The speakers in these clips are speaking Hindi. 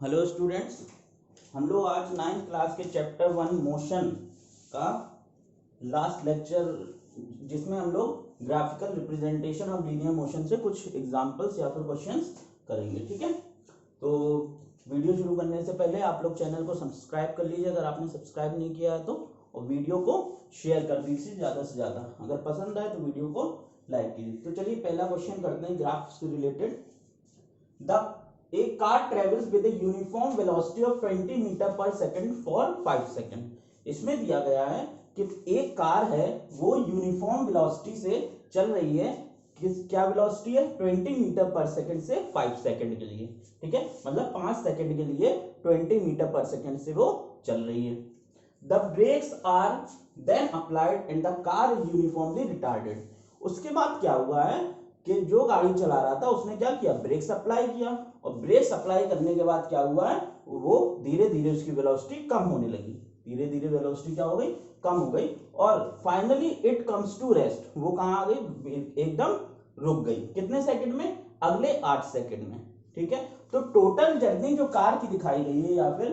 हेलो स्टूडेंट्स, हम लोग आज 9th क्लास के चैप्टर 1 मोशन का लास्ट लेक्चर, जिसमें हम लोग graphical representation of linear motion से कुछ एग्जांपल्स या फिर क्वेश्चंस करेंगे। ठीक है, तो वीडियो शुरू करने से पहले आप लोग चैनल को सब्सक्राइब कर लीजिए अगर आपने सब्सक्राइब नहीं किया है तो, और वीडियो को शेयर कर दीजिए ज़्यादा से ज़्यादा। अगर पसंद आए तो वीडियो को लाइक कीजिए। तो चलिए पहला क्वेश्चन करते हैं ग्राफ से रिलेटेड। A car travels with a uniform velocity of 20 metre per second for 5 second. इसमें दिया गया है कि एक कार है वो यूनिफॉर्म वेलोसिटी से चल रही है। क्या वेलोसिटी है? 20 मीटर पर सेकंड से 5 सेकंड के लिए। ठीक है, मतलब 5 सेकंड के लिए 20 मीटर पर सेकंड से वो चल रही है। The brakes are then applied and the car is uniformly retarded. उसके बाद क्या हुआ है कि जो गाड़ी चला रहा था उसने क्या किया? ब्रेक्स अप्लाई किया, और ब्रेक्स अप्लाई करने के बाद क्या हुआ है? वो धीरे धीरे उसकी वेलोसिटी कम होने लगी। धीरे धीरे वेलोसिटी क्या हो गई? कम हो गई, और finally it comes to rest. वो कहाँ आ गई? एकदम रुक गई। कितने सेकंड में? अगले 8 सेकंड में। ठीक है, तो टोटल जर्नी जो कार की दिखाई गई है या फिर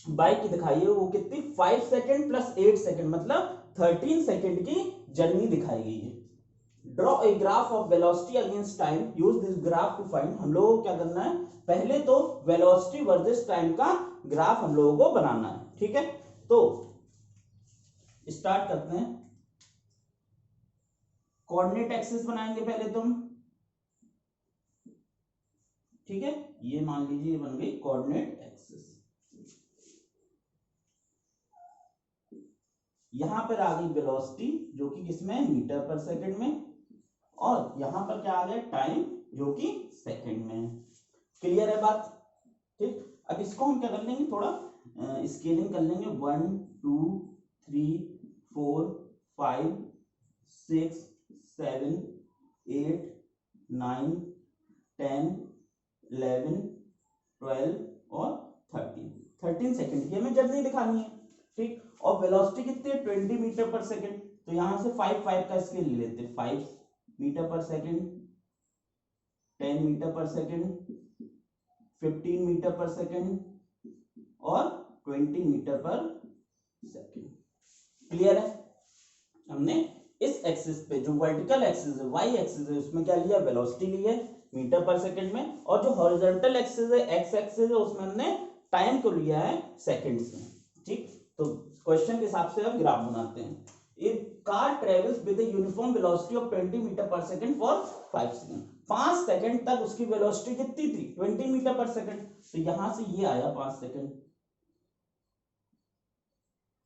बाइक की दिखाई है वो कितनी? 5 सेकंड प्लस 8 सेकंड, मतलब 13 सेकंड की जर्नी दिखाई गई है। Draw a graph of velocity against time, use this graph to find. हम लोगों को क्या करना है? पहले तो वेलोसिटी वर्सेस टाइम का ग्राफ हम लोगों को बनाना है। ठीक है, तो स्टार्ट करते हैं। कोऑर्डिनेट एक्सिस बनाएंगे पहले तुम। ठीक है, ये मान लीजिए ये बन गई कोऑर्डिनेट एक्सिस। यहां पर आ गई वेलोसिटी जो कि किसमें? मीटर पर सेकंड में, और यहां पर क्या आ गया? टाइम जो कि सेकंड में है। क्लियर है बात? ठीक, अब इसको हम क्या कर लेंगे? थोड़ा स्केलिंग कर लेंगे। 1 2 3 4 5 6 7 8 9 10 11 12 और 13 सेकंड की हमें जर्नी दिखानी है। ठीक, और वेलोसिटी कितनी है? 20 मीटर पर सेकंड। तो यहां से 5 का स्केल ले लेते हैं। 5 metre per second, 10 metre per second, 15 metre per second और 20 मीटर पर सेकंड। क्लियर है? हमने इस एक्सिस पे जो वर्टिकल एक्सिस है, वाई एक्सिस है, उसमें क्या लिया? वेलोसिटी ली है मीटर पर सेकंड में, और जो हॉरिजॉन्टल एक्सिस है, एक्स एक्सिस है, उसमें हमने टाइम को लिया है सेकंड्स में। ठीक, तो क्वेश्चन के हिसाब से अब ग्राफ बनाते हैं। If car travels with a uniform velocity of 20 metre per second for 5 second, 5 second तक उसकी वेलोसिटी कितनी थी? 20 मीटर पर सेकंड। तो यहां से ये आया 5 सेकंड,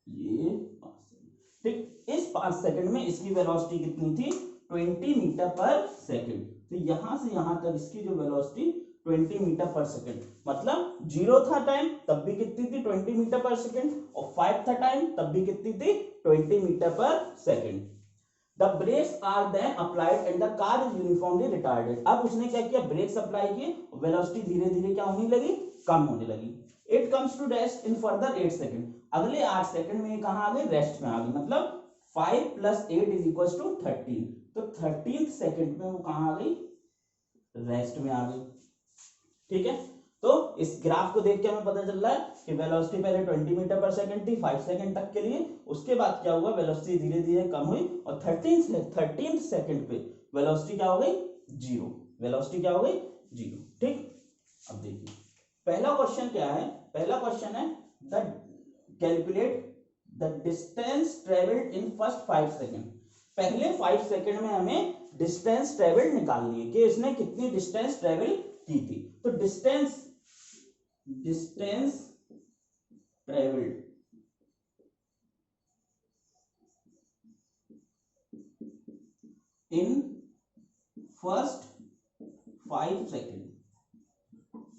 ये 5 सेकंड। ठीक, इस 5 सेकंड में इसकी वेलोसिटी कितनी थी? 20 मीटर पर सेकंड। तो यहां से यहां तक इसकी जो वेलोसिटी 20 मीटर पर सेकंड, मतलब 0 था टाइम तब भी कितनी थी? 20 मीटर पर सेकंड, और 5 था टाइम तब भी कितनी थी? 20 metre per second. The brakes are then applied and the car is uniformly retarded. अब उसने क्या किया? ब्रेक्स अप्लाई किए, वेलोसिटी धीरे धीरे क्या होने लगी? कम होने लगी। It comes to rest in further 8 second. अगले 8 सेकंड में कहां आ गई? रेस्ट में आ गई, मतलब 5 प्लस 8 इज इक्वल टू 13। तो 13th सेकंड में वो कहां आ गई? रेस्ट में आ गई। ठीक है, तो इस ग्राफ को देख के हमें पता चल रहा है कि वेलोसिटी पहले 20 मीटर पर सेकंड थी 5 सेकंड तक के लिए। उसके बाद क्या हुआ? वेलोसिटी धीरे धीरे कम हुई, और 13th सेकंड पे वेलोसिटी क्या हो गई? 0। वेलोसिटी क्या हो गई? 0। ठीक, अब देखिए पहला क्वेश्चन क्या है? पहला क्वेश्चन है the calculate the distance travelled in first 5 second. पहले 5 सेकंड में हमें डिस्टेंस ट्रेवल्ड निकालनी है कि इसने कितनी डिस्टेंस ट्रेवल की थी। तो distance travelled in first 5 second.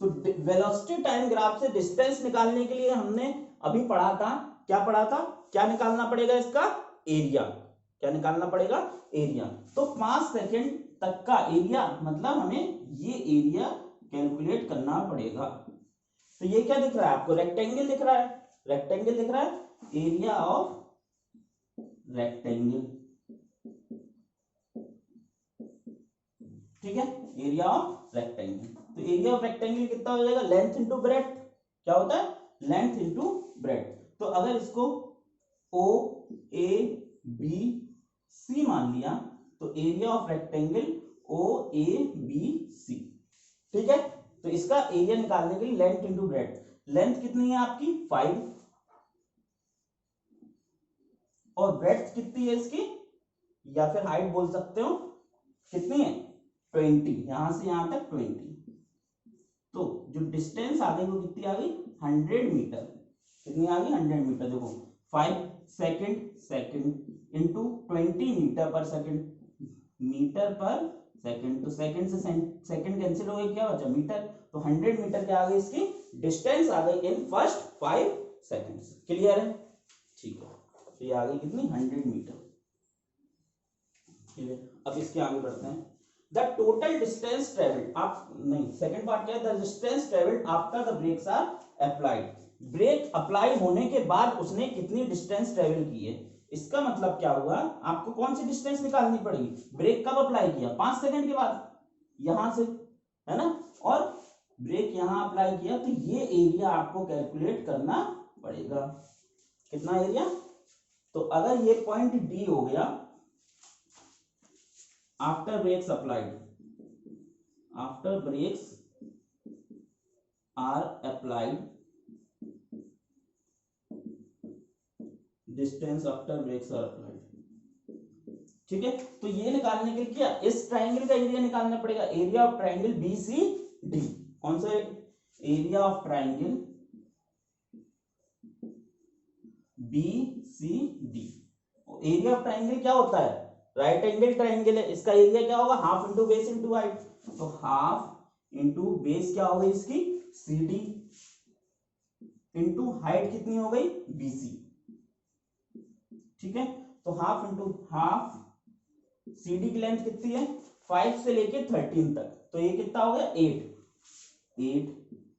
तो वेलोसिटी टाइम ग्राफ से डिस्टेंस निकालने के लिए हमने अभी पढ़ा था, क्या पढ़ा था? क्या निकालना पड़ेगा? इसका एरिया। क्या निकालना पड़ेगा? एरिया। तो 5 सेकंड तक का एरिया, मतलब हमें ये एरिया कैलकुलेट करना पड़ेगा। तो ये क्या दिख रहा है आपको? रेक्टेंगल दिख रहा है। रेक्टेंगल दिख रहा है, एरिया ऑफ रेक्टेंगल। ठीक है, एरिया ऑफ रेक्टेंगल। तो तो एरिया ऑफ रेक्टेंगल कितना हो जाएगा, लेंथ इंटू ब्रेड्थ, क्या होता है, लेंथ इंटू ब्रेड्थ। तो अगर इसको ओ ए बी सी मान लिया तो area of rectangle O A B C, ठीक है। तो इसका एरिया निकालने के लिए लेंथ इंटू ब्रेड्थ, लेंथ कितनी है आपकी 5 और ब्रेड्थ कितनी है इसकी, या फिर हाइट बोल सकते हो, कितनी है 20, यहां से यहां तक 20। तो जो डिस्टेंस आ गई वो कितनी आ गई 100 मीटर, कितनी आ गई 100 मीटर। देखो 5 second into 20 metre per second, metre per second, तो सेकंड से सेकंड कैंसिल हो गई, क्या बचा मीटर। तो 100 मीटर क्या आ गई इसकी डिस्टेंस आ गई इन फर्स्ट 5 सेकंड्स। क्लियर है, ठीक है। तो ये आ गई कितनी 100 मीटर। ठीक है, अब इसके आगे बढ़ते हैं। द टोटल डिस्टेंस ट्रेवल्ड, आप नहीं सेकंड पार्ट क्या है, the distance travelled after the brakes are applied, brake apply होने के बाद उसने कितनी डिस्टेंस ट्रेवल की है। इसका मतलब क्या हुआ, आपको कौन सी डिस्टेंस निकालनी पड़ेगी, ब्रेक कब अप्लाई किया 5 सेकंड के बाद, यहां से, है ना, और ब्रेक यहां अप्लाई किया, तो ये एरिया आपको कैलकुलेट करना पड़ेगा। कितना एरिया, तो अगर ये पॉइंट डी हो गया after brakes applied, after brakes are applied, distance after brakes are applied, ठीक है। तो ये निकालने के लिए क्या, इस ट्राइंगल का एरिया निकालना पड़ेगा, area of triangle B C D. कौन सा area of triangle B C D. Area of triangle क्या होता है, राइट एंगल ट्राइंगल है, इसका एरिया क्या होगा half into base into height, तो हाफ इंटू बेस क्या हो गई इसकी सी डी, इंटू हाइट कितनी हो गई बी सी, ठीक है। तो half into half, C D की लेंथ कितनी है 5 से लेके 13 तक, तो ये कितना हो गया 8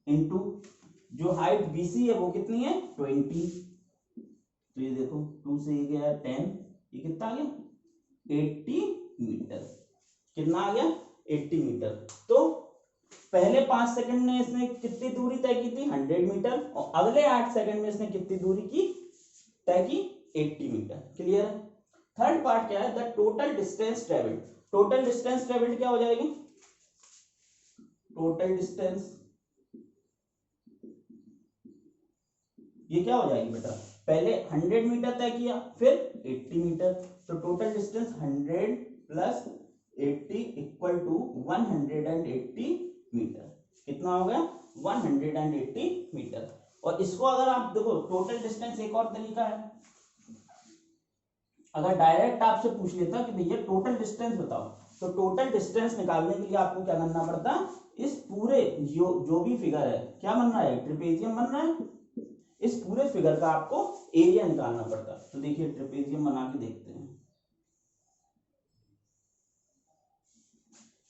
इंटू जो हाइट बी सी है वो कितनी है 20, तो ये देखो 2 से ये गया 10, ये कितना आ गया 80 मीटर, कितना आ गया 80 मीटर। तो पहले 5 सेकंड में इसने कितनी दूरी तय की थी 100 मीटर, और अगले 8 सेकंड में इसने कितनी दूरी की तय की 80 मीटर। क्लियर है। थर्ड पार्ट क्या है, the total distance travelled, total distance travelled क्या हो जाएगी, टोटल डिस्टेंस ये क्या हो जाएगी बेटा, पहले 100 मीटर तय किया फिर 80 मीटर, तो total distance 100 plus 80 equal to 180 metre, कितना हो गया 180 मीटर। और इसको अगर आप देखो टोटल डिस्टेंस एक और तरीका है, अगर डायरेक्ट आपसे पूछ लेता कि भैया टोटल डिस्टेंस बताओ, तो टोटल डिस्टेंस निकालने के लिए आपको क्या करना पड़ता, इस पूरे जो भी फिगर है क्या बन रहा है ट्रेपेजियम बन रहा है, इस पूरे फिगर का आपको एरिया निकालना पड़ता। तो देखिए ट्रेपेजियम बना के देखते हैं,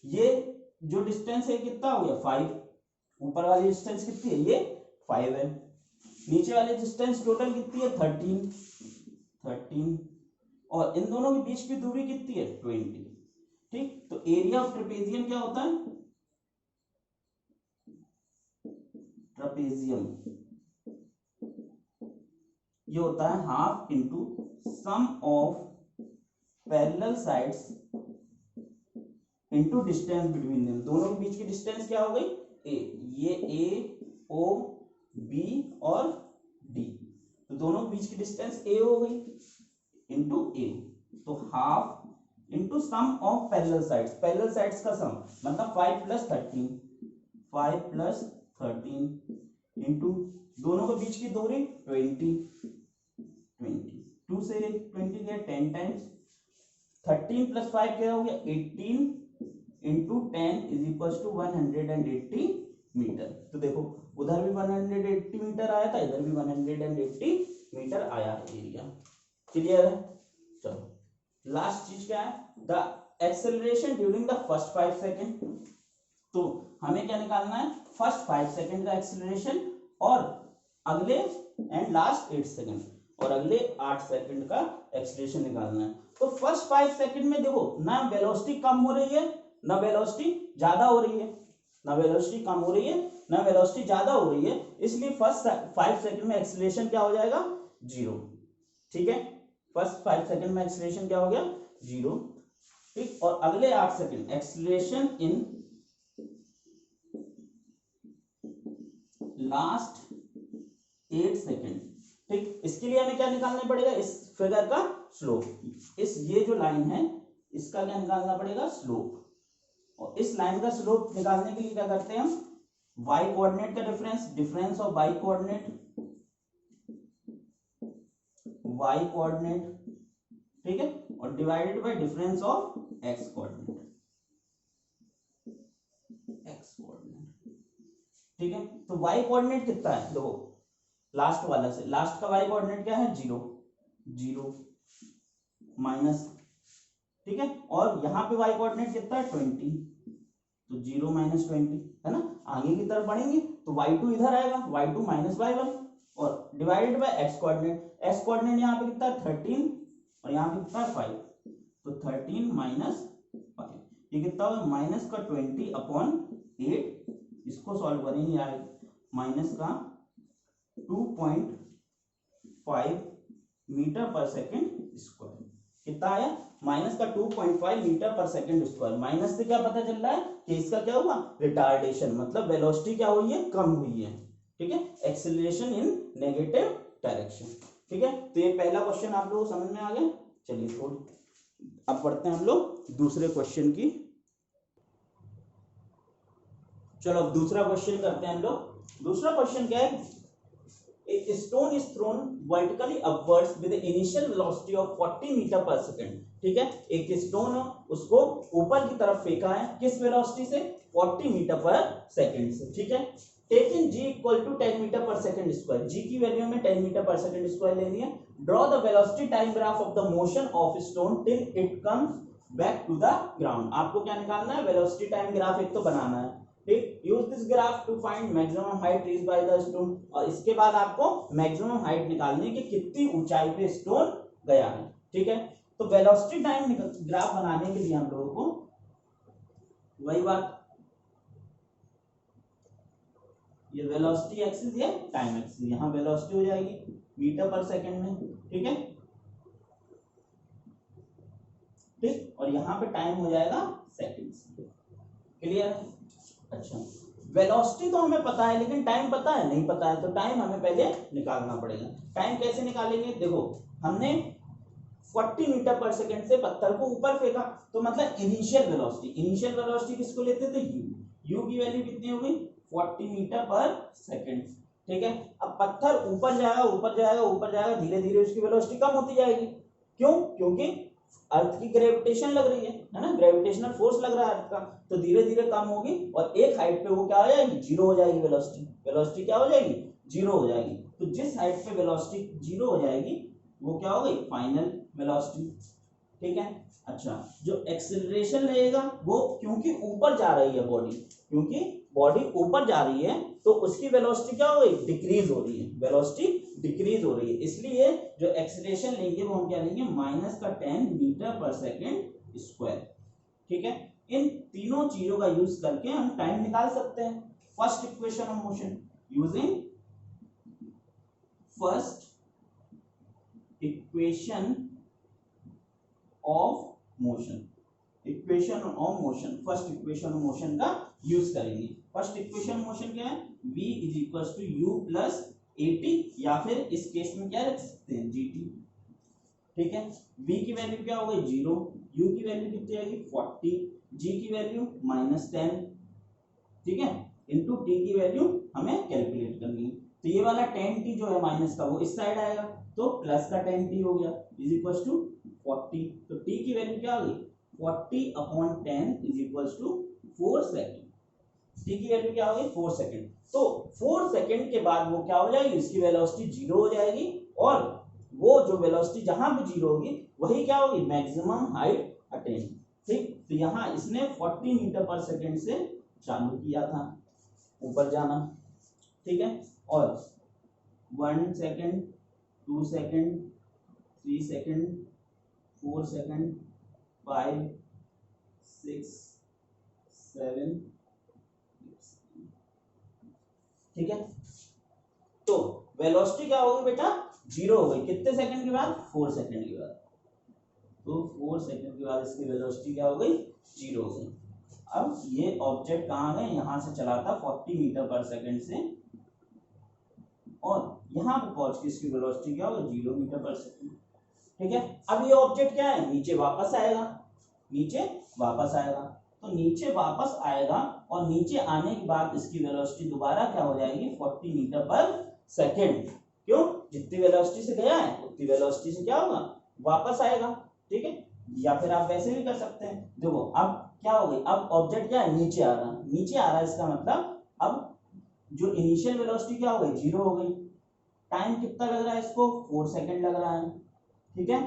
ये जो डिस्टेंस है कितना हो गया 5, ऊपर वाली डिस्टेंस कितनी है ये 5 है, नीचे वाली डिस्टेंस टोटल कितनी है 13, और इन दोनों के बीच की दूरी कितनी है 20, ठीक। तो एरिया ऑफ ट्रेपेजियम क्या होता है, ट्रेपेजियम ये होता है half into sum of parallel sides into distance between them, दोनों के बीच की डिस्टेंस क्या हो गई ए, ये ए ओ बी और डी, तो दोनों के बीच की डिस्टेंस ए हो गई इंटू ए, तो half into sum of parallel sides, parallel sides का सम मतलब 5 प्लस 13 इंटू दोनों के बीच की दूरी 20, 2 से 20 गया 10 टाइम्स, 13 प्लस 5 क्या हो गया 18 into 10 is equal to 180 metre. तो देखो उधर भी 180 मीटर आया था, इधर भी 180 मीटर आया है एरिया। क्लियर है। चलो लास्ट चीज क्या है, the acceleration during the first 5 second, तो हमें क्या निकालना है फर्स्ट 5 सेकेंड का एक्सेलरेशन और अगले एंड लास्ट 8 सेकेंड और अगले 8 सेकंड का एक्सेलरेशन निकालना है। तो फर्स्ट 5 सेकंड में देखो ना वेलोसिटी कम हो रही है ना वेलोसिटी ज्यादा हो रही है, ना वेलोसिटी कम हो रही है ना वेलोसिटी ज्यादा हो रही है, इसलिए फर्स्ट 5 सेकंड में एक्सीलरेशन क्या हो जाएगा, 0। ठीक है, फर्स्ट 5 सेकंड में एक्सीलरेशन क्या हो गया, 0। ठीक, और अगले 8 second acceleration in last 8 second. ठीक, इसके लिए हमें क्या निकालना पड़ेगा, इस फिगर का स्लोप, इस ये जो लाइन है इसका क्या निकालना पड़ेगा, स्लोप। और इस लाइन का स्लोप निकालने के लिए क्या करते हैं हम, y कोऑर्डिनेट का डिफरेंस ऑफ y कोऑर्डिनेट, ठीक है, और divided by difference of x coordinate, ठीक है। तो y कोऑर्डिनेट कितना है, देखो लास्ट वाला से, लास्ट का y कोऑर्डिनेट क्या है, 0 0 माइनस, ठीक है, और यहाँ पे y कोऑर्डिनेट कितना है, 20, तो 0 माइनस 20 है ना। आगे की तरफ बढ़ेंगे तो y2 इधर आएगा, y2 माइनस y1, और डिवाइडेड बाय x कोऑर्डिनेट यहाँ पे कितना है, 13, और यहाँ पे कितना है, 5, तो 13 माइनस 5, ये कितना होगा, माइनस का 20 अपॉन 8, इसको सॉल्व करेंगे यार, माइनस का 2.5 मीटर पर सेकेंड स्क्वायर, कितना आया, माइनस का 2.5 metre per second square. Minus से क्या पता चल रहा है कि इसका क्या हुआ, रिटार्डेशन, मतलब वेलोसिटी क्या हुई है, कम हुई है। ठीक है, एक्सेलरेशन इन नेगेटिव डायरेक्शन। ठीक है, तो ये पहला क्वेश्चन आप लोगों को समझ में आ गया। चलिए थोड़ी अब पढ़ते हैं हम लोग दूसरे क्वेश्चन की। चलो अब दूसरा क्वेश्चन करते हैं हम लोग। दूसरा क्वेश्चन क्या है, a stone is thrown vertically upwards with an initial velocity of 40 metre per second. ठीक है, एक स्टोन उसको ऊपर की तरफ फेंका है, किस वेलोसिटी से, 40 मीटर पर सेकंड से। ठीक है, taken g equal to 10 metre per second square, g की वैल्यू में 10 मीटर पर सेकंड स्क्वायर लेनी है। Draw the velocity time graph of the motion of stone till it comes back to the ground. आपको क्या निकालना है, वेलोसिटी टाइम ग्राफ एक तो बनाना है। ठीक, use this graph to find maximum height reached by the stone, और इसके बाद आपको मैक्सिमम हाइट निकालनी है कि कितनी ऊंचाई पे स्टोन गया है। ठीक है, तो वेलोसिटी टाइम ग्राफ बनाने के लिए हम लोगों को वही बात, ये वेलोसिटी एक्सिस है, टाइम एक्सिस, यहाँ वेलोसिटी हो जाएगी मीटर पर सेकंड में। ठीक है, ठीक, और यहाँ पे टाइम हो जाएगा सेकंड्स। क्लियर। अच्छा, वेलोसिटी तो हमें पता है लेकिन टाइम पता है, नहीं पता है, तो टाइम हमें पहले निकालना पड़ेगा। टाइम कैसे निकालेंगे, देखो हमने 40 मीटर पर सेकंड से पत्थर को ऊपर फेंका, तो मतलब इनिशियल वेलोसिटी किसको लेते थे, u की वैल्यू कितनी होगी, 40 मीटर पर सेकंड। ठीक है, अब पत्थर ऊपर जाएगा ऊपर जाएगा ऊपर जाएगा, धीरे धीरे उसकी वेलोसिटी कम होती जाएगी। क्यों, क्योंकि अर्थ की ग्रेविटेशन लग रही है ना, ग्रेविटेशनल फोर्स लग रहा है अर्थ का, तो धीरे धीरे कम होगी और एक हाइट पे वो क्या हो जाएगी, जीरो हो जाएगी, वेलोसिटी क्या हो जाएगी, जीरो हो जाएगी। तो जिस हाइट पे वेलोसिटी जीरो हो जाएगी वो क्या हो गई, फाइनल वेलोसिटी। ठीक है, अच्छा, जो एक्सेलरेशन रहेगा वो क्योंकि ऊपर जा रही है बॉडी, क्योंकि बॉडी ऊपर जा रही है तो उसकी वेलोसिटी क्या हो गई, डिक्रीज हो रही है, वेलोसिटी डिक्रीज हो रही है, इसलिए जो एक्सेलरेशन लेंगे वो हम क्या लेंगे, माइनस का 10 मीटर पर सेकेंड स्क्वायर। ठीक है, इन तीनों चीजों का यूज करके हम टाइम निकाल सकते हैं। First equation of motion, using first equation of motion, first equation of motion का यूज करेंगे। फर्स्ट इक्वेशन मोशन क्या है, v is equal to U plus at, या फिर इस केस में क्या रख सकते हैं, gt। ठीक है, v की वैल्यू क्या हो गई, 0, u की वैल्यू कितनी आएगी, 40, g की वैल्यू -10, ठीक है, इनटू t की वैल्यू हमें कैलकुलेट करनी है। तो ये वाला 10t जो है माइनस का वो इस साइड आएगा, तो प्लस का 10t हो गया इज इक्वल टू 40। तो t की वैल्यू क्या आ गई, 40 upon 10 is equal to 4 second. t की वैल्यू क्या हो गई, 4 सेकेंड। तो 4 सेकेंड के बाद वो क्या हो जाएगी, इसकी वेलोसिटी जीरो हो जाएगी, और वो जो वेलोसिटी जहां पे जीरो होगी वही क्या होगी, मैक्सिमम हाइट अटेन। ठीक, तो यहाँ इसने 40 मीटर पर सेकेंड से चालू किया था ऊपर जाना। ठीक है, और 1 सेकेंड, 2 सेकेंड, 3 सेकेंड, 4 सेकेंड, 5, 6, 7, ठीक है, तो वेलोसिटी क्या होगी बेटा, 0 हो गई। कितने सेकंड के बाद, 4 सेकंड के बाद। तो 4 सेकंड के बाद इसकी वेलोसिटी क्या हो गई, 0 हो गई। अब ये ऑब्जेक्ट कहाँ है, यहाँ से चला था 40 मीटर पर सेकंड से, और यहाँ पे पहुंच के इसकी वेलोसिटी क्या होगी, 0 मीटर पर सेकंड। ठीक है, अब ये ऑब्जेक्ट क्या है, नीचे वापस आएगा, नीचे वापस आएगा। तो नीचे वापस आएगा और नीचे आने के बाद इसकी वेलोसिटी दोबारा क्या हो जाएगी, 40 मीटर पर सेकंड। क्यों, जितनी वेलोसिटी से गया है उतनी वेलोसिटी से क्या होगा, वापस आएगा। ठीक है, या फिर आप वैसे भी कर सकते हैं। देखो अब क्या हो गई, अब ऑब्जेक्ट क्या है, नीचे आ रहा, नीचे आ रहा है, इसका मतलब अब जो इनिशियल वेलोसिटी क्या हो गई, 0 हो गई। टाइम कितना लग रहा है इसको, 4 सेकंड लग रहा है। ठीक है,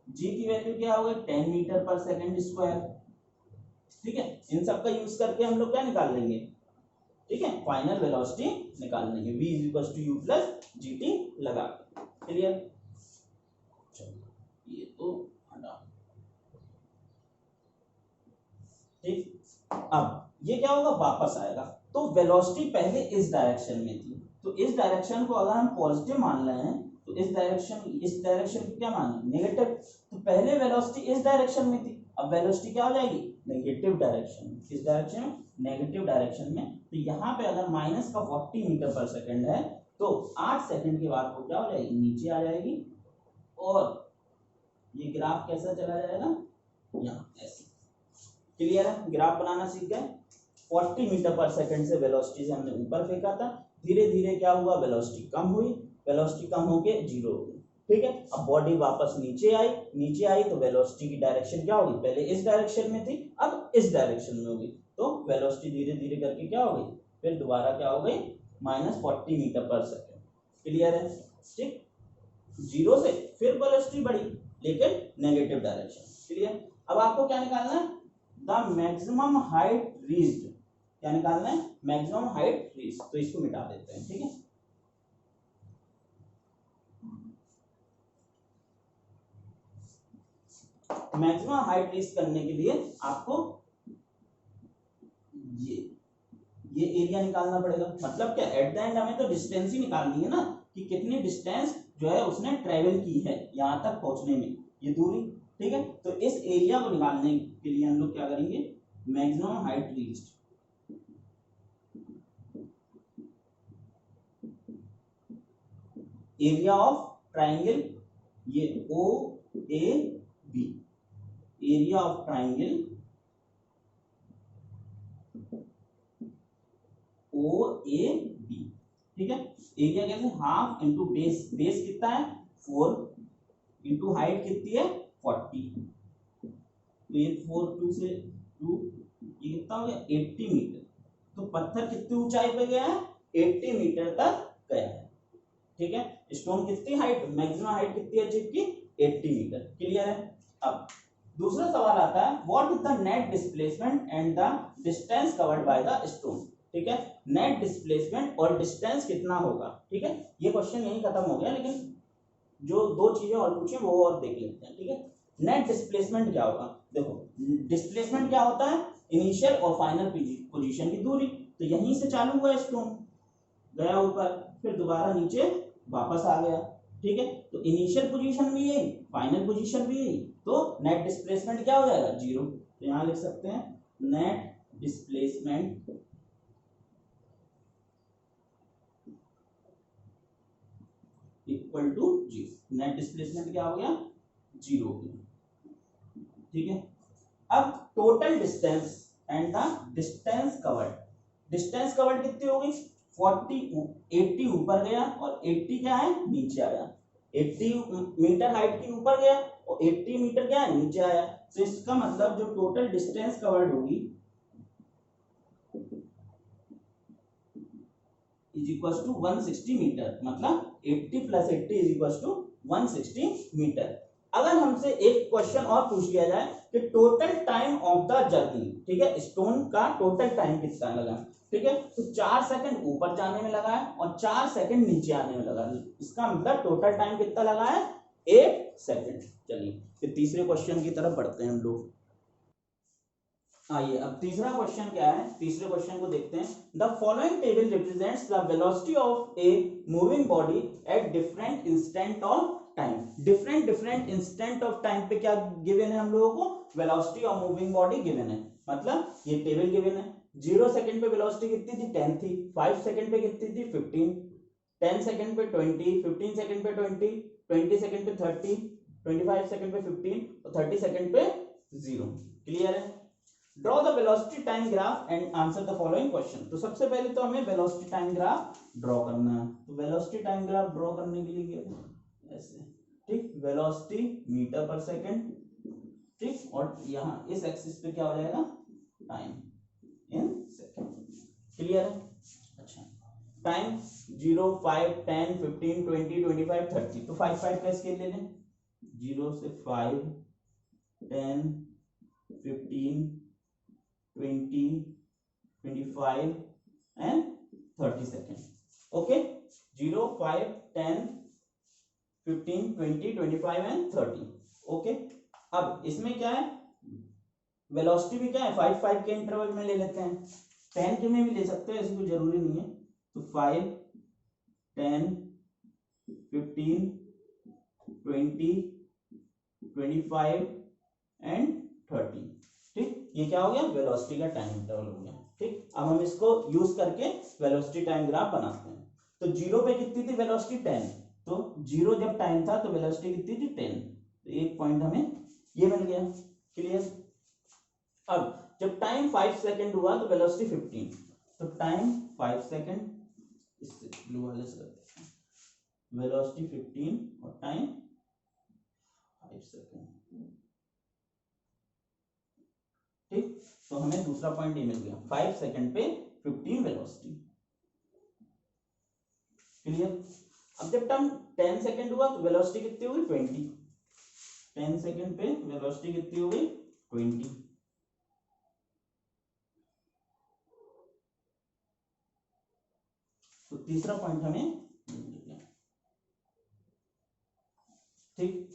जी की वैल्यू क्या हो गई, 10 मीटर पर सेकंड स्क्वायर। ठीक है, इन सब का यूज करके हम लोग क्या निकाल लेंगे, ठीक है, फाइनल वेलोसिटी निकाल लेंगे, v = u + gt लगा। क्लियर, चलो ये तो हटा। ठीक, अब ये क्या होगा, वापस आएगा। तो वेलोसिटी पहले इस डायरेक्शन में थी, तो इस डायरेक्शन को अगर हम पॉजिटिव मान रहे हैं तो इस डायरेक्शन को क्या मान, नेगेटिव। तो पहले वेलोसिटी इस डायरेक्शन में थी, अब वेलोसिटी क्या हो जाएगी, नेगेटिव डायरेक्शन में। किस डायरेक्शन में, नेगेटिव डायरेक्शन में। तो यहाँ पे अगर माइनस का 40 मीटर पर सेकंड है तो 8 सेकंड के बाद वो क्या हो जाएगी, नीचे आ जाएगी, और ये ग्राफ कैसा चला जाएगा, यहाँ ऐसे। क्लियर है, ग्राफ बनाना सीख गए। 40 मीटर पर सेकंड से वेलोसिटी से हमने ऊपर फेंका था, धीरे धीरे क्या हुआ, वेलोसिटी कम हुई, वेलोसिटी कम होके 0 हो गई। ठीक है, अब बॉडी वापस नीचे आई तो वेलोसिटी की डायरेक्शन क्या होगी, पहले इस डायरेक्शन में थी, अब इस डायरेक्शन में होगी। तो वेलोसिटी धीरे धीरे करके क्या हो गई, फिर दोबारा क्या हो गई, -40 मीटर पर सेकंड। क्लियर है, ठीक, 0 से फिर वेलोसिटी बढ़ी लेकिन नेगेटिव डायरेक्शन। क्लियर, अब आपको क्या निकालना है, द मैक्सिमम हाइट रीच्ड। क्या निकालना है, मैक्सिमम हाइट रीच्ड। तो इसको मिटा देते हैं। ठीक है, मैक्सिमम हाइट रीच करने के लिए आपको ये एरिया निकालना पड़ेगा। मतलब क्या, एट द एंड हमें तो डिस्टेंस ही निकालनी है ना, कि कितनी डिस्टेंस जो है उसने ट्रेवल की है यहाँ तक पहुंचने में, ये दूरी। ठीक है, तो इस एरिया को निकालने के लिए हम लोग क्या करेंगे, maximum height reached, area of triangle, ये O A B, area of triangle O A B. ठीक है, एरिया कैसे, हाफ इंटू बेस, बेस कितना है 4 इंटू हाइट कितनी है 40, तो ये 4 2 से 2, ये कितना हो गया 80 मीटर। तो पत्थर कितनी ऊंचाई पे गया है, 80 मीटर तक गया है। ठीक है, स्टोन कितनी हाइट, मैक्सिमम हाइट कितनी है चिप की, 80 मीटर। क्लियर है। अब दूसरा सवाल आता है, what is the net displacement and the distance covered by the stone. ठीक है, नेट डिस्प्लेसमेंट और डिस्टेंस कितना होगा। ठीक है, ये क्वेश्चन यही खत्म हो गया, लेकिन जो दो चीजें और पूछे वो और देख लेते हैं। ठीक है, नेट डिस्प्लेसमेंट क्या होगा, देखो डिस्प्लेसमेंट क्या होता है, इनिशियल और फाइनल पोजीशन की दूरी। तो यहीं से चालू हुआ स्टोन, गया ऊपर, फिर दोबारा नीचे वापस आ गया। ठीक है, तो इनिशियल पोजीशन भी यही, फाइनल पोजीशन भी यही, तो नेट डिस्प्लेसमेंट क्या हो जाएगा 0। तो यहां लिख सकते हैं net displacement equal to 0। Net displacement क्या हो गया 0 हो गया। ठीक है, अब total distance and the distance covered, distance covered कितनी हो गई 80 ऊपर गया और 80 क्या है नीचे आया, 80 मीटर हाइट की ऊपर गया और 80 मीटर क्या है नीचे आया। तो इसका मतलब जो टोटल डिस्टेंस कवर्ड होगी इज इक्वल टू 160 मीटर, मतलब 80 + 80 इज इक्वल टू 160 मीटर। अगर हमसे एक क्वेश्चन और पूछ लिया जाए कि total time of the journey, ठीक है, स्टोन का टोटल टाइम कितना लगा, ठीक है, तो 4 सेकंड ऊपर जाने में लगा है और 4 सेकंड नीचे आने में लगा है। इसका मतलब टोटल टाइम कितना लगा है 8 सेकंड। चलिए फिर तीसरे क्वेश्चन की तरफ बढ़ते हैं हम लोग। आइए अब तीसरा क्वेश्चन क्या है, तीसरे क्वेश्चन को देखते हैं। The following table represents the velocity of a moving body at different instant of time. Different different instant of time पे क्या गिवन है हम लोगों को, velocity of moving body given है। मतलब ये टेबल गिवन है, 0 सेकंड पे वेलोसिटी कितनी थी 10 थी, 5 सेकंड पे कितनी थी 15, 10 सेकंड पे 20, 15 सेकंड पे 20, 20 सेकंड पे 30, 25 सेकंड पे 15 और 30 सेकंड पे 0। क्लियर है। Draw the velocity time graph and answer the following question. तो सबसे पहले तो हमें वेलोसिटी टाइम ग्राफ ड्रॉ करना है। तो वेलोसिटी टाइम ग्राफ ड्रॉ करने के लिए ऐसे, ठीक, वेलोसिटी मीटर पर सेकंड, ठीक, और यहाँ इस एक्सिस पे क्या हो जाएगा, टाइम इन सेकंड। क्लियर है। अच्छा, टाइम 0, 5, 10, 15, 20, 25, 30। तो 5 5 का स्केल ले लें, 0 से 5, 10, 15, 20, 25 and 30 second. Okay, 0, 5, 10, 15, 20, 25 and 30। Okay, अब इसमें क्या है, वेलोसिटी भी क्या है 5 5 के इंटरवल में ले लेते हैं, 10 के में भी ले सकते हैं, ऐसी कोई जरूरी नहीं है। तो 5, 10, 15, 20, 25 एंड 30। ठीक, ये क्या हो गया, वेलोसिटी का टाइम इंटरवल हो गया। ठीक, अब हम इसको यूज करके वेलोसिटी टाइम ग्राफ बनाते हैं। तो 0 पे कितनी थी वेलोसिटी 10, तो 0 जब टाइम था तो वेलोसिटी कितनी थी 10, तो एक पॉइंट हमें ये मिल गया। क्लियर। अब जब टाइम 5 सेकंड हुआ तो वेलोसिटी 15, तो टाइम 5 सेकंड, इससे ब्लू वाले से करते हैं, वेलोसिटी 15 और टाइम 5 सेकंड। ठीक, तो हमें दूसरा पॉइंट ये मिल गया, 5 सेकंड पे 15 वेलोसिटी। क्लियर। अब जब टाइम 10 सेकंड हुआ तो वेलोसिटी कितनी हुई 20, 10 सेकंड पे वेलोसिटी कितनी हो गई 20। तो तीसरा पॉइंट हमें मिल गया। ठीक,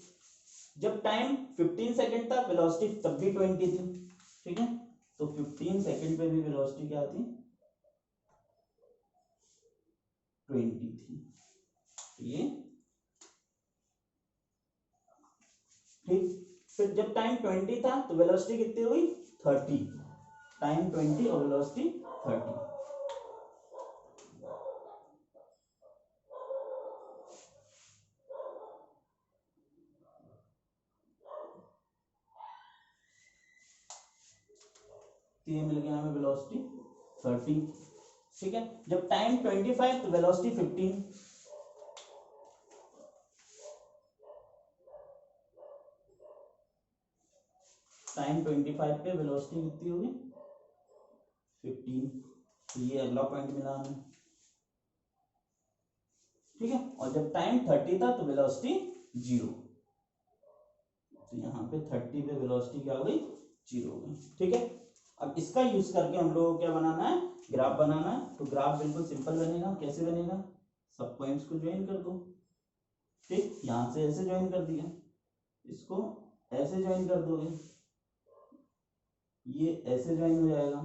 जब टाइम 15 सेकंड था वेलोसिटी तब भी 20 थी। ठीक है, तो 15 सेकंड पे भी वेलोसिटी क्या थी 20 थी। ये ठीक, फिर जब टाइम 20 था तो वेलोसिटी कितनी हुई 30, टाइम 20 और वेलोसिटी 30। तो ये मिल गया हमें वेलोसिटी 30। ठीक है, जब टाइम 25 तो वेलोसिटी 15, टाइम 25 पे वेलोसिटी कितनी होगी 15। तो ये अगला पॉइंट मिला हमें। ठीक है, और जब टाइम 30 था तो वेलोसिटी 0, तो यहाँ पे 30 पे वेलोसिटी क्या हो गई 0 हो गई। ठीक है, अब इसका यूज करके हम लोग को क्या बनाना है, ग्राफ बनाना है। तो ग्राफ बिल्कुल सिंपल बनेगा। कैसे बनेगा, सब पॉइंट्स को ज्वाइन कर दो। ठीक, यहां से ऐसे ज्वाइन कर दिया, इसको ऐसे ज्वाइन कर दोगे, ये ऐसे ज्वाइन हो जाएगा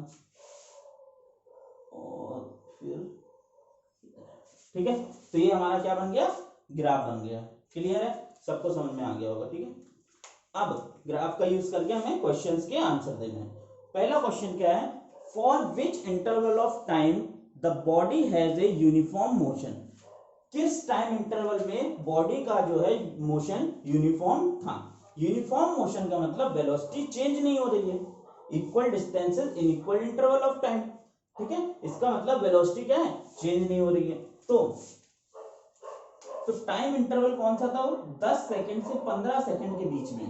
और फिर, ठीक है, तो ये हमारा क्या बन गया, ग्राफ बन गया। क्लियर है, सबको समझ में आ गया होगा। ठीक है, अब ग्राफ का यूज करके हमें क्वेश्चंस के आंसर देने हैं। पहला क्वेश्चन क्या है, for which interval of time the body has a uniform motion. किस टाइम इंटरवल में बॉडी का जो है मोशन यूनिफॉर्म था। यूनिफॉर्म मोशन का मतलब वेलोसिटी चेंज नहीं हो रही है, equal distances in equal interval of time. ठीक है, इसका मतलब वेलोसिटी क्या है, चेंज नहीं हो रही है। तो टाइम इंटरवल कौन सा था, वो 10 सेकंड से 15 सेकंड के बीच में,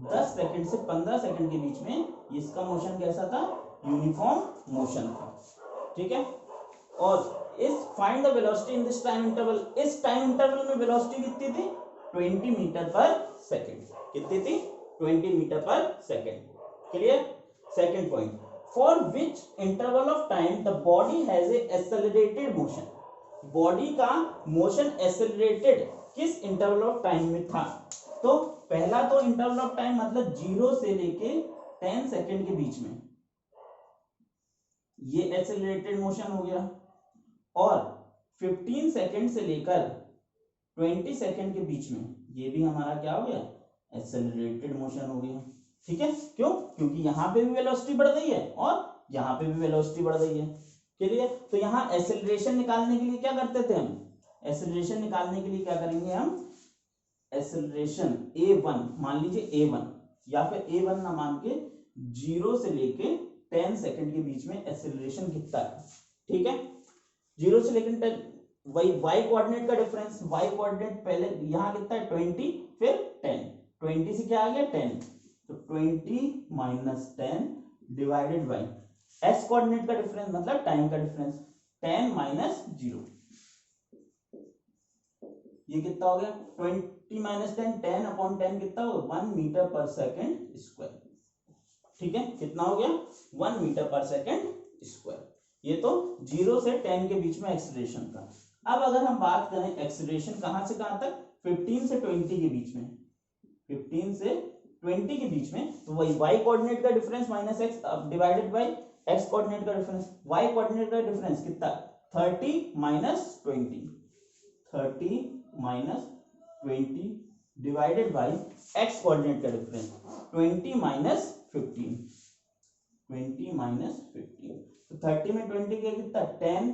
10 सेकंड से 15 सेकंड के बीच में इसका मोशन कैसा था, यूनिफॉर्म मोशन था। ठीक है, और इस find the velocity in this time interval, इस टाइम इंटरवल में वेलोसिटी कितनी थी 20 मीटर पर सेकंड। कितनी थी 20 metre per second. Clear. Second point, for which interval of time the body has a accelerated motion. Body का मोशन एक्सेलरेटेड किस इंटरवल ऑफ टाइम में था। तो पहला तो इंटरवल ऑफ टाइम मतलब 0 से लेके 10 सेकंड के बीच में, ये एक्सेलरेटेड मोशन हो गया, और 15 सेकंड से लेकर 20 सेकंड के बीच में ये भी हमारा क्या हो गया, एक्सेलरेटेड मोशन हो गया। ठीक है, क्यों? क्योंकि यहाँ पे भी वेलोसिटी बढ़ गई है और यहाँ पे भी वेलोसिटी बढ़ गई है। क्लियर? तो यहाँ एक्सेलरेशन निकालने के लिए क्या करते थे हम, एक्सेलरेशन निकालने के लिए क्या करेंगे हम, एक्सेलरेशन A1 मान लीजिए, A1 या फिर A1 ना मान के 0 से लेके 10 सेकंड के बीच में एक्सेलरेशन कितना है। ठीक है, 0 से लेकर 10, वही y कोऑर्डिनेट का डिफरेंस, y कोऑर्डिनेट पहले यहाँ कितना है 20, फिर 10, 20 से क्या आ गया 10, तो 20 minus 10 divided by x coordinate का डिफरेंस मतलब टाइम का डिफरेंस, 10 माइनस 0, ये कितना हो गया 20 माइनस 10, 10 अपॉन 10 कितना हो, 1 मीटर पर सेकेंड स्क्वायर। ठीक है, कितना हो गया 1 मीटर पर सेकेंड स्क्वायर। ये तो 0 से 10 के बीच में एक्सेलरेशन का। अब अगर हम बात करें एक्सेलरेशन कहां से कहां तक, 15 से 20 के बीच में, 15 से 20 के बीच में, तो वही y कोऑर्डिनेट का difference minus x divided by x coordinate का डिफरेंस, y कोऑर्डिनेट का डिफरेंस कितना 30 minus 20, 30 minus 20 divided by x coordinate का डिफरेंस 20 माइनस 15, 20 माइनस 15, तो 30 में 20 क्या कितना 10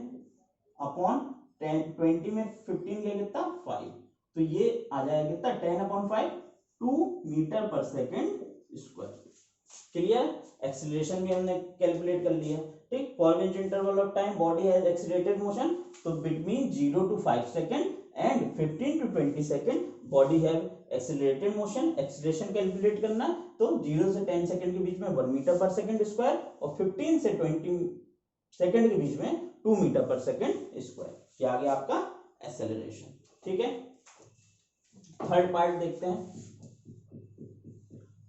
अपॉन 10, 20 में 15 क्या कितना 5, तो ये आ जाएगा कितना 10 upon 5, 2 metre per second square. Clear? Acceleration भी हमने कैलकुलेट कर लिया। ठीक, for which interval of time body has accelerated motion, तो between 0 to 5 second and 15 to 20 second body have accelerated motion. Acceleration calculate करना, तो 0 से 10 सेकंड के बीच में 1 मीटर पर सेकंड स्क्वायर, और 15 से 20 सेकंड के बीच में 2 मीटर पर सेकंड स्क्वायर। ये आ गया आपका एक्सेलरेशन। ठीक है, थर्ड पार्ट देखते हैं।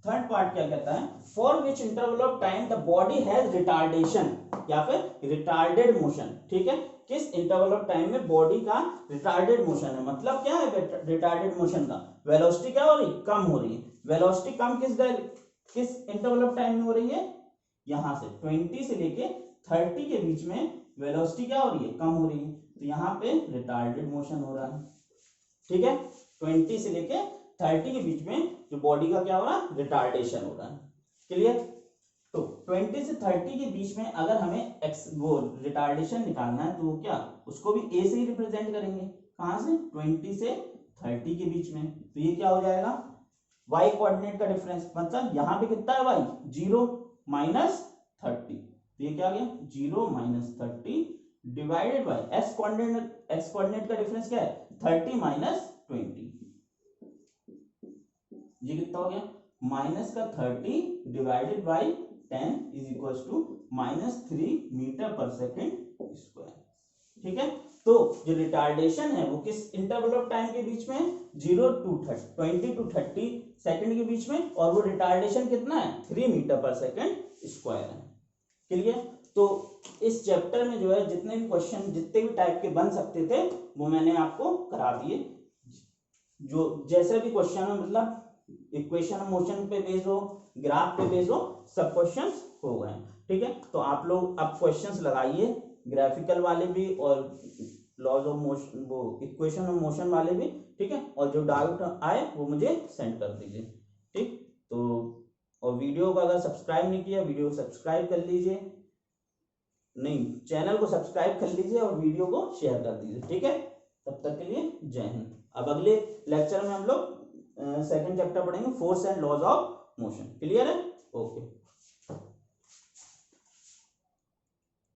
थर्ड पार्ट क्या कहता है, for which interval of time the body has retardation या फिर रिटार्डेड मोशन। ठीक है, किस इंटरवल ऑफ टाइम में बॉडी का रिटार्डेड मोशन है, मतलब क्या है रिटार्डेड मोशन का, वेलोसिटी क्या हो रही, कम हो रही है। वेलोसिटी कम किस इंटरवल ऑफ टाइम में हो रही है, यहां से 20 से लेके 30 के बीच में वेलोसिटी क्या हो रही है, कम हो रही है, तो यहाँ पे रिटार्डेड मोशन हो रहा है। ठीक है, 20 से लेके 30 के बीच में जो बॉडी का क्या हो रहा है, रिटार्डेशन हो रहा है। क्लियर? तो 20 से 30 के बीच में अगर हमें वो रिटार्डेशन निकालना है, तो क्या उसको भी a से ही रिप्रेजेंट करेंगे। कहां से, 20 से 30 के बीच में, तो ये क्या हो जाएगा y कोऑर्डिनेट का डिफरेंस, मतलब यहाँ पे कितना है y 0 माइनस 30, तो ये क्या आ गया 0 minus 30 divided bye x coordinate का डिफरेंस क्या है 30 माइनस 20, ये कितना हो गया माइनस का 30 divided by 10 is equal to -3 metre per second square. ठीक है, तो जो रिटार्डेशन है वो किस इंटरवल ऑफ टाइम के बीच में, 0 to 20 to 30 सेकंड के बीच में, और वो रिटार्डेशन कितना है 3 मीटर पर सेकेंड स्क्वायर है। क्लियर? तो इस चैप्टर में जो है जितने भी क्वेश्चन जितने भी टाइप के बन सकते थे वो मैंने आपको करा दिए। जो जैसे भी क्वेश्चन है, मतलब इक्वेशन ऑफ मोशन पे बेस्ड हो, ग्राफ पे बेस्ड हो, सब क्वेश्चंस हो गए। ठीक है, तो आप लोग अब क्वेश्चंस लगाइए, ग्राफिकल वाले भी और लॉज ऑफ मोशन, वो इक्वेशन ऑफ मोशन वाले भी। ठीक है, और जो डाउट आए वो मुझे सेंड कर दीजिए। ठीक, तो और वीडियो को अगर सब्सक्राइब नहीं किया, वीडियो को सब्सक्राइब कर लीजिए, नहीं चैनल को सब्सक्राइब कर लीजिए और वीडियो को शेयर कर दीजिए। ठीक है, तब तक के लिए जय हिंद। अब अगले लेक्चर में हम लोग सेकंड चैप्टर पढ़ेंगे, force and laws of motion. Clear है? ओके।